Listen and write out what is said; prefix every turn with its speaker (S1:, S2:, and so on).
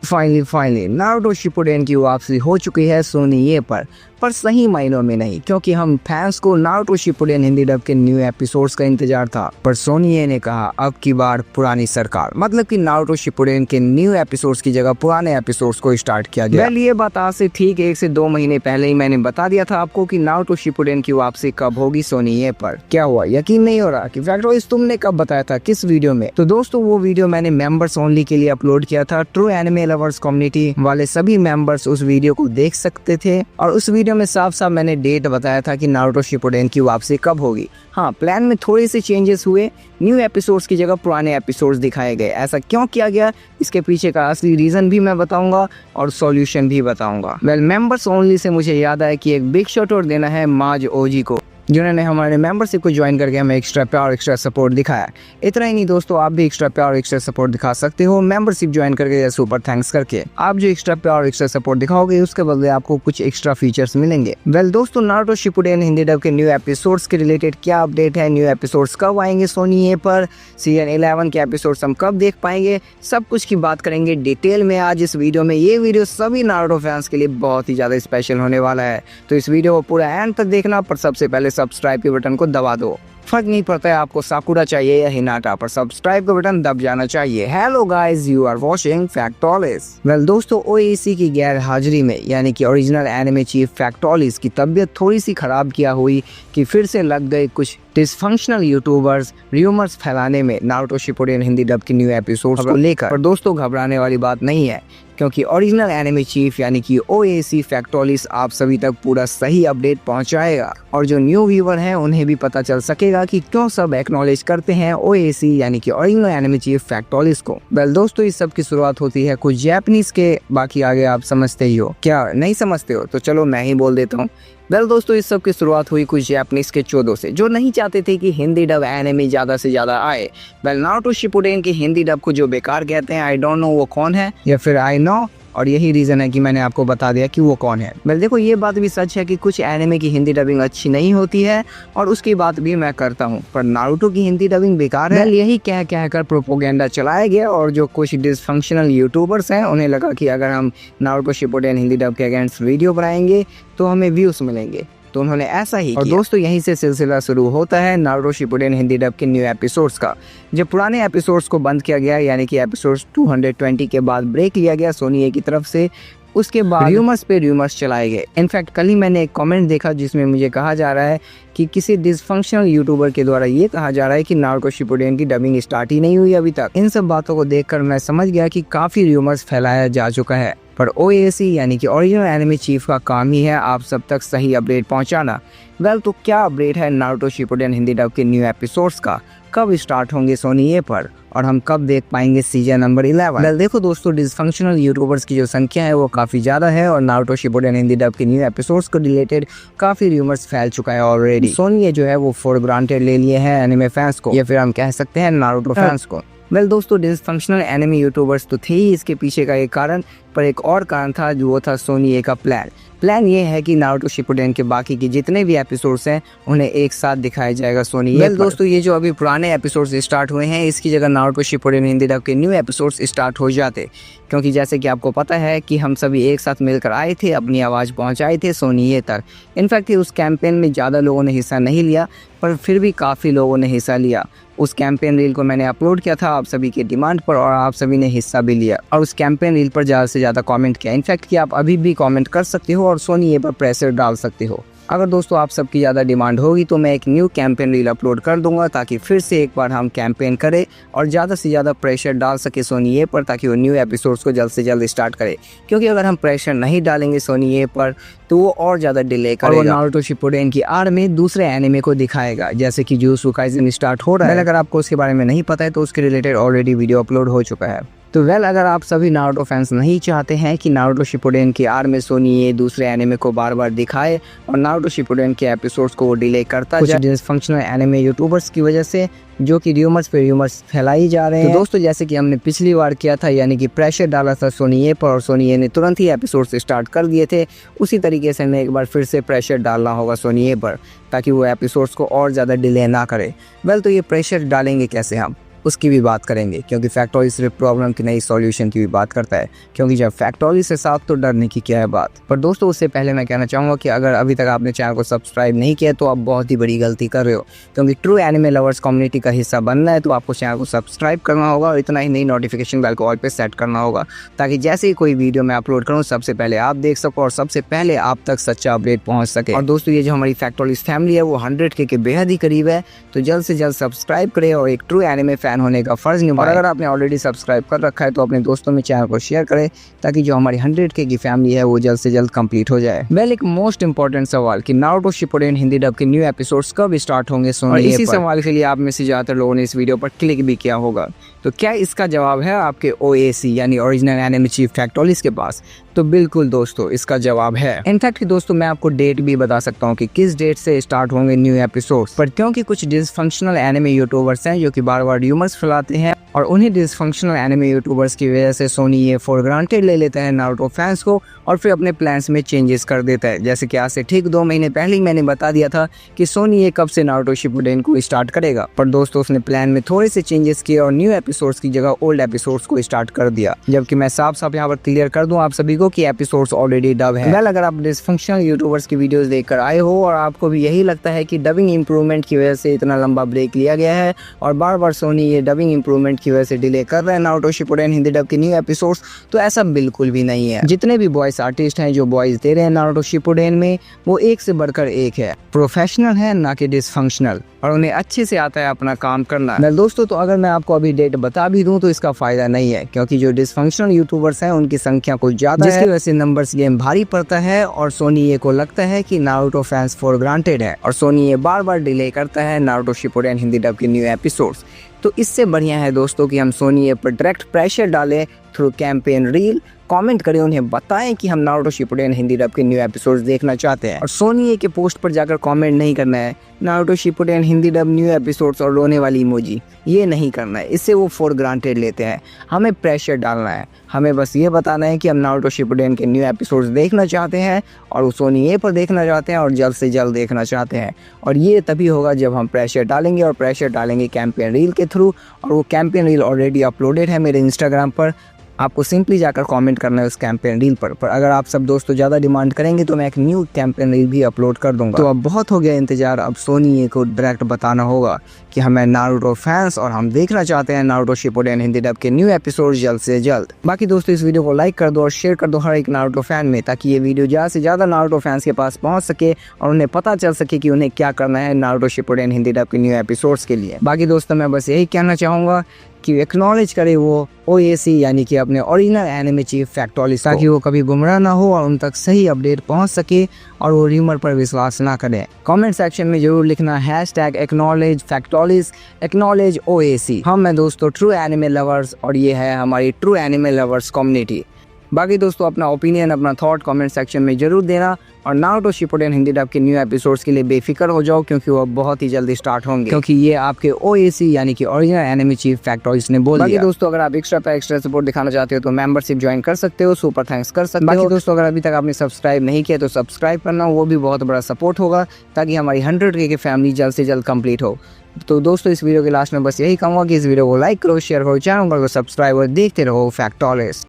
S1: Finally Naruto Shippuden की वापसी हो चुकी है सोनी पर सही मायनों में नहीं, क्योंकि हम फैंस को नारुतो शिपुडेन हिंदी डब के न्यू एपिसोड्स का इंतजार था। पर सोनी ने कहा अब की बार पुरानी सरकार, मतलब कि नारुतो शिपुडेन के न्यू एपिसोड्स की जगह पुराने एपिसोड्स को स्टार्ट किया गया। ये बात आज से ठीक 1 से 2 महीने पहले ही मैंने बता दिया था आपको कि नारुतो शिपुडेन की वापसी कब होगी सोनी पर। क्या हुआ, यकीन नहीं हो रहा कि फैक्टोलिस तुमने कब बताया था, किस वीडियो में? तो दोस्तों वो वीडियो मैंने मेंबर्स ओनली के लिए अपलोड किया था। ट्रू एनिमे लवर्स कम्युनिटी वाले सभी मेंबर्स उस वीडियो को देख सकते थे और उस वीडियो में साफ साफ मैंने डेट बताया था कि नारुतो शिपुडेन की वापसी कब होगी। हाँ, प्लान में थोड़े से चेंजेस हुए, न्यू एपिसोड्स की जगह पुराने एपिसोड्स दिखाए गए। ऐसा क्यों किया गया, इसके पीछे का असली रीजन भी मैं बताऊंगा और सॉल्यूशन भी बताऊंगा। मेंबर्स ओनली से मुझे याद आया कि एक बिग शॉट और देना है माज ओजी को, जिन्होंने हमारे मेंबरशिप को ज्वाइन करके हमें एक्स्ट्रा प्यार और एक्स्ट्रा सपोर्ट दिखाया। इतना ही नहीं दोस्तों, आप भी एक्स्ट्रा प्यार और एक्स्ट्रा सपोर्ट दिखा सकते हो मेंबरशिप ज्वाइन करके या सुपर थैंक्स करके। आप जो एक्स्ट्रा प्यार और एक्स्ट्रा सपोर्ट दिखाओगे उसके बदले आपको कुछ एक्स्ट्रा फीचर्स मिलेंगे। दोस्तों, नारुतो शिपुडेन हिंदी डब के न्यू एपिसोड्स के रिलेटेड क्या अपडेट है, न्यू एपिसोड्स कब आएंगे सोनी पर, सीजन 11 के एपिसोड्स हम कब देख पाएंगे, सब कुछ की बात करेंगे डिटेल में आज इस वीडियो में। ये वीडियो सभी नारुतो फैंस के लिए बहुत ही ज्यादा स्पेशल होने वाला है, तो इस वीडियो को पूरा एंड तक देखना। पर सबसे पहले सब्सक्राइब के बटन को दबा दो। फर्क नहीं पड़ता है आपको साकुरा चाहिए या हिनाटा, पर सब्सक्राइब का बटन दब जाना चाहिए। Hello guys, you are watching Factolis. दोस्तों, ओएसी की गैर हाजिरी में यानी कि ओरिजिनल एनिमे चीफ फैक्टोलिस की तबीयत थोड़ी सी खराब किया हुई कि फिर से लग गए कुछ डिसफंक्शनल यूट्यूबर्स र्यूमर्स फैलाने में नारुतो शिपुडेन हिंदी डब की न्यू एपिसोड्स को लेकर। पर दोस्तों, घबराने वाली बात नहीं है, क्योंकि ओरिजिनल एनिमे चीफ यानी कि ओएसी फैक्टोलिस आप सभी तक पूरा सही अपडेट पहुंचाएगा और जो न्यू व्यूअर हैं उन्हें भी पता चल सकेगा कि क्यों सब एक्नॉलेज करते हैं ओएसी यानी कि ओरिजिनल एनिमे चीफ फैक्टोलिस को। दोस्तों, इस सब की शुरुआत होती है कुछ जैपनीज के, बाकी आगे आप समझते ही हो। क्या नहीं समझते हो तो चलो मैं ही बोल देता हूँ। दोस्तों, इस सब की शुरुआत हुई कुछ जापानीज के चोदों से, जो नहीं चाहते थे कि हिंदी डब एनिमे ज्यादा से ज्यादा आए। नारुतो शिपुडेन की हिंदी डब को जो बेकार कहते हैं, आई डोंट नो वो कौन है, या फिर आई नो, और यही रीजन है कि मैंने आपको बता दिया कि वो कौन है। देखो, ये बात भी सच है कि कुछ एनिमे की हिंदी डबिंग अच्छी नहीं होती है और उसकी बात भी मैं करता हूँ, पर नारुतो की हिंदी डबिंग बेकार है। यही कह कर प्रोपोगेंडा चलाया गया और जो कुछ डिसफंक्शनल यूट्यूबर्स हैं उन्हें लगा कि अगर हम नारुतो शिपुडेन हिंदी डब के अगेंस्ट वीडियो बनाएंगे तो हमें व्यूज मिलेंगे, तो उन्होंने ऐसा ही और दोस्तों, यहीं से सिलसिला शुरू होता है नारुतो शिपुडेन हिंदी डब के न्यू एपिसोड्स का। जब पुराने एपिसोड्स को बंद किया गया, यानी कि एपिसोड्स 220 के बाद ब्रेक लिया गया सोनी की तरफ से, उसके बाद र्यूमर्स पे र्यूमर्स चलाए गए। इनफैक्ट कल ही मैंने एक कमेंट देखा जिसमें मुझे कहा जा रहा है कि किसी डिसफंक्शनल यूट्यूबर के द्वारा ये कहा जा रहा है कि नारुतो शिपुडेन की डबिंग स्टार्ट ही नहीं हुई अभी तक। इन सब बातों को देखकर मैं समझ गया कि काफी र्यूमर्स फैलाया जा चुका है, पर ओएसी यानी कि ओरिजिनल एनिमे चीफ का काम ही है आप सब तक सही अपडेट पहुंचाना। तो क्या अपडेट है नारुतो शिपुडेन हिंदी डब के न्यू एपिसोड्स का, कब स्टार्ट होंगे सोनी पर और हम कब देख पाएंगे सीजन नंबर 11? देखो दोस्तों, डिसफंक्शनल यूट्यूबर्स की जो संख्या है वो काफी ज्यादा है और नारुतो शिपुडेन हिंदी डब के न्यू एपिसोड्स को रिलेटेड काफी र्यूमर्स फैल चुका है ऑलरेडी। सोनी जो है वो फॉर ग्रांटेड ले लिए हैं एनिमे फैंस को, या फिर हम कह सकते हैं नारुतो फैंस को। दोस्तों, डिसफंक्शनल एनिमे यूट्यूबर्स तो थे ही इसके पीछे का एक कारण, पर एक और कारण था जो वो था सोनी का प्लान ये है कि नारुतो शिपुडेन के बाकी के जितने भी एपिसोड्स हैं उन्हें एक साथ दिखाया जाएगा सोनी पर। दोस्तों, ये जो अभी पुराने एपिसोड्स स्टार्ट हुए हैं इसकी जगह नारुतो शिपुडेन हिंदी डब के न्यू एपिसोड्स स्टार्ट हो जाते, क्योंकि जैसे कि आपको पता है कि हम सभी एक साथ मिलकर आए थे, अपनी आवाज़ पहुंचाए थे सोनी तक। इनफैक्ट उस कैंपेन में ज़्यादा लोगों ने हिस्सा नहीं लिया, पर फिर भी काफ़ी लोगों ने हिस्सा लिया। उस कैंपेन रील को मैंने अपलोड किया था आप सभी के डिमांड पर और आप सभी ने हिस्सा भी लिया और उस कैंपेन रील पर ज़्यादा से ज़्यादा कमेंट किया। इनफैक्ट कि आप अभी भी कमेंट कर सकते हो और सोनी पर प्रेशर डाल सकते हो। अगर दोस्तों आप सबकी ज़्यादा डिमांड होगी तो मैं एक न्यू कैंपेन रील अपलोड कर दूंगा, ताकि फिर से एक बार हम कैंपेन करें और ज़्यादा से ज़्यादा प्रेशर डाल सके सोनी पर, ताकि वो न्यू एपिसोड्स को जल्द से जल्द स्टार्ट करे। क्योंकि अगर हम प्रेशर नहीं डालेंगे सोनी पर तो वो और ज़्यादा डिले करेगा और नारुतो शिपुडेन की आड़ में दूसरे एनिमे को दिखाएगा, जैसे कि जुजुत्सु काइसेन स्टार्ट हो रहा है। अगर आपको उसके बारे में नहीं पता है तो उसके रिलेटेड ऑलरेडी वीडियो अपलोड हो चुका है। तो अगर आप सभी नारुतो फैंस नहीं चाहते हैं कि नारुतो शिपुडेन की आड़ में सोनी दूसरे एनिमे को बार बार दिखाए और नारुतो शिपुडेन के एपिसोड्स को डिले करता जाए डिसफंक्शनल एनिमे यूट्यूबर्स की वजह से, जो कि र्यूमर्स पे र्यूमर्स फैलाई जा रहे हैं। तो दोस्तों, जैसे कि हमने पिछली बार किया था, यानी कि प्रेशर डाला था सोनी पर और सोनी ने तुरंत ही एपिसोड्स स्टार्ट कर दिए थे, उसी तरीके से हमें एक बार फिर से प्रेशर डालना होगा सोनी पर, ताकि वो एपिसोड्स को और ज़्यादा डिले ना करे। तो ये प्रेशर डालेंगे कैसे हम? उसकी भी बात करेंगे, क्योंकि फैक्टोरियल सिर्फ प्रॉब्लम की नहीं सॉल्यूशन की भी बात करता है, क्योंकि जब फैक्टोरियल से साफ तो डरने की क्या है बात। पर दोस्तों उससे पहले मैं कहना चाहूँगा कि अगर अभी तक आपने चैनल को सब्सक्राइब नहीं किया तो आप बहुत ही बड़ी गलती कर रहे हो, क्योंकि ट्रू एनिमे लवर्स कम्युनिटी का हिस्सा बनना है तो आपको चैनल को सब्सक्राइब करना होगा और इतना ही नहीं नोटिफिकेशन बेल को ऑल पे सेट करना होगा, ताकि जैसे ही कोई वीडियो मैं अपलोड करूँ सबसे पहले आप देख सको और सबसे पहले आप तक सच्चा अपडेट पहुँच सके। और दोस्तों ये जो हमारी फैक्टोरियल फैमिली है वो 100K के बेहद ही करीब है, तो जल्द से जल्द सब्सक्राइब करें और एक ट्रू एनिमे फैन होने का फर्ज निभाएं। और अगर आपने ऑलरेडी सब्सक्राइब कर रखा है तो अपने दोस्तों में चैनल को शेयर करें, ताकि जो हमारी 100K की फैमिली है वो जल्द से जल्द कंप्लीट हो जाए। वेल एक मोस्ट इंपॉर्टेंट सवाल कि नारुतो शिपुडेन हिंदी डब के न्यू एपिसोड्स कब स्टार्ट होंगे और इसी सवाल के लिए आप में से ज्यादातर लोगों ने इस वीडियो पर क्लिक भी किया होगा। तो क्या इसका जवाब है आपके OAC यानी ओरिजिनल एनिमे चीफ फैक्टोरियल के पास? तो बिल्कुल दोस्तों इसका जवाब है। इनफैक्ट दोस्तों मैं आपको डेट भी बता सकता हूँ कि किस डेट से स्टार्ट होंगे न्यू एपिसोड्स, पर क्योंकि कुछ डिसफंक्शनल एनिमे यूट्यूबर्स हैं जो कि बार बार र्यूमर्स फैलाते हैं और उन्हीं डिसफंक्शनल एनिमे यूट्यूबर्स की वजह से सोनी ये फॉर ग्रांटेड ले लेते हैं नारुतो फैंस को और फिर अपने प्लान्स में चेंजेस कर देता है। जैसे कि आज से ठीक 2 महीने पहले ही मैंने बता दिया था कि सोनी ये कब से नारुतो शिपुडेन को स्टार्ट करेगा, पर दोस्तों उसने प्लान में थोड़े से चेंजेस किए और न्यू एपिसोड्स की जगह ओल्ड एपिसोड्स को स्टार्ट कर दिया। जबकि मैं साफ साफ यहाँ पर क्लियर कर दूं आप सभी को कि एपिसोड्स ऑलरेडी डब है। वेल अगर आप डिसफंक्शनल यूट्यूबर्स की वीडियोस देखकर आए हो और आपको भी यही लगता है कि डबिंग इंप्रूवमेंट की वजह से इतना लंबा ब्रेक लिया गया है और बार बार सोनी ये डबिंग इंप्रूवमेंट की वजह से डिले कर रहे हैं नारुतो शिपुडेन हिंदी डब के न्यू एपिसोड्स, तो ऐसा बिल्कुल भी नहीं है। जितने भी वॉइस आर्टिस्ट हैं जो वॉइस दे रहे हैं नारुतो शिपुडेन में वो एक से बढ़कर एक है, प्रोफेशनल है ना कि डिसफंक्शनल, और उन्हें अच्छे से आता है अपना काम करना। वेल दोस्तों तो अगर मैं आपको अभी डेट बता भी दूं तो इसका फायदा नहीं है, क्योंकि जो डिसफंक्शनल यूट्यूबर्स हैं उनकी संख्या कुछ ज्यादा है, जिसकी वजह से नंबर्स गेम भारी पड़ता है और सोनी ये को लगता है कि नारुतो फैंस फॉर ग्रांटेड है और सोनी ये बार बार डिले करता है नारुतो शिपुडेन हिंदी डब के न्यू एपिसोड्स। तो इससे बढ़िया है दोस्तों कि हम सोनी ये पर डायरेक्ट प्रेशर डालें थ्रू कैंपेन रील, कमेंट करें, उन्हें बताएं कि हम नारुतो शिपुडेन हिंदी डब के न्यू एपिसोड्स देखना चाहते हैं। और सोनी ये के पोस्ट पर जाकर कमेंट नहीं करना है Naruto Shippuden Hindi dub new episodes और रोने वाली इमोजी, ये नहीं करना है, इससे वो फॉर ग्रांटेड लेते हैं। हमें प्रेशर डालना है, हमें बस ये बताना है कि हम नारुतो शिपुडेन के न्यू एपिसोड्स देखना चाहते हैं और वो सोनी ये पर देखना चाहते हैं और जल्द से जल्द देखना चाहते हैं। और ये तभी होगा जब हम प्रेशर डालेंगे और प्रेशर डालेंगे कैंपेन रील के थ्रू, और वो कैंपेन रील ऑलरेडी अपलोडेड है मेरे इंस्टाग्राम पर, आपको सिंपली जाकर कमेंट करना है उस कैंपेन रील पर अगर आप सब दोस्तों ज़्यादा डिमांड करेंगे तो मैं एक न्यू कैंपेन रील भी अपलोड कर दूंगा। तो अब बहुत हो गया इंतजार, अब सोनी ये को डायरेक्ट बताना होगा कि हमें नारुतो फैंस और हम देखना चाहते हैं नारुतो शिपुडेन हिंदी डब के न्यू एपिसोड जल्द से जल्द। बाकी दोस्तों इस वीडियो को लाइक कर दो और शेयर कर दो हर एक नारुतो फैन में, ताकि ये वीडियो ज़्यादा से ज़्यादा नारुतो फैंस के पास पहुँच सके और उन्हें पता चल सके कि उन्हें क्या करना है नारुतो शिपुडेन हिंदी डब के न्यू एपिसोड्स के लिए। बाकी दोस्तों मैं बस यही कहना चाहूँगा कि एक्नॉलेज करे वो OAC यानी कि अपने ओरिजिनल एनिमे चीफ फैक्टोरियल, ताकि वो कभी गुमराह ना हो और उन तक सही अपडेट पहुंच सके और वो र्यूमर पर विश्वास ना करें। कमेंट सेक्शन में जरूर लिखना #एक्नॉलेज फैक्टोरियल, एक्नॉलेज OAC। हम हैं दोस्तों ट्रू एनिमे लवर्स और ये है हमारी ट्रू एनिमे लवर्स कम्युनिटी। बाकी दोस्तों अपना ओपिनियन, अपना थॉट कमेंट सेक्शन में जरूर देना और नारुतो शिपुडेन हिंदी डब के न्यू एपिसोड्स के लिए बेफिक्र हो जाओ, क्योंकि वो बहुत ही जल्दी स्टार्ट होंगे, क्योंकि ये आपके OAC यानी कि ओरिजिनल एनिमे चीफ फैक्टोरियल ने बोल दिया। बाकी दोस्तों अगर आप एक्स्ट्रा सपोर्ट दिखाना चाहते हो तो मेंबरशिप ज्वाइन कर सकते हो, सुपर थैंक्स कर सकते हो। बाकी दोस्तों अगर अभी तक आपने सब्सक्राइब नहीं किया तो सब्सक्राइब करना, वो भी बहुत बड़ा सपोर्ट होगा, ताकि हमारी 100K की फैमिली जल्द से जल्द कंप्लीट हो। तो दोस्तों इस वीडियो के लास्ट में बस यही कहूँगा कि इस वीडियो को लाइक करो, शेयर करो, चैनल को सब्सक्राइब और देखते रहो फैक्टोरियल।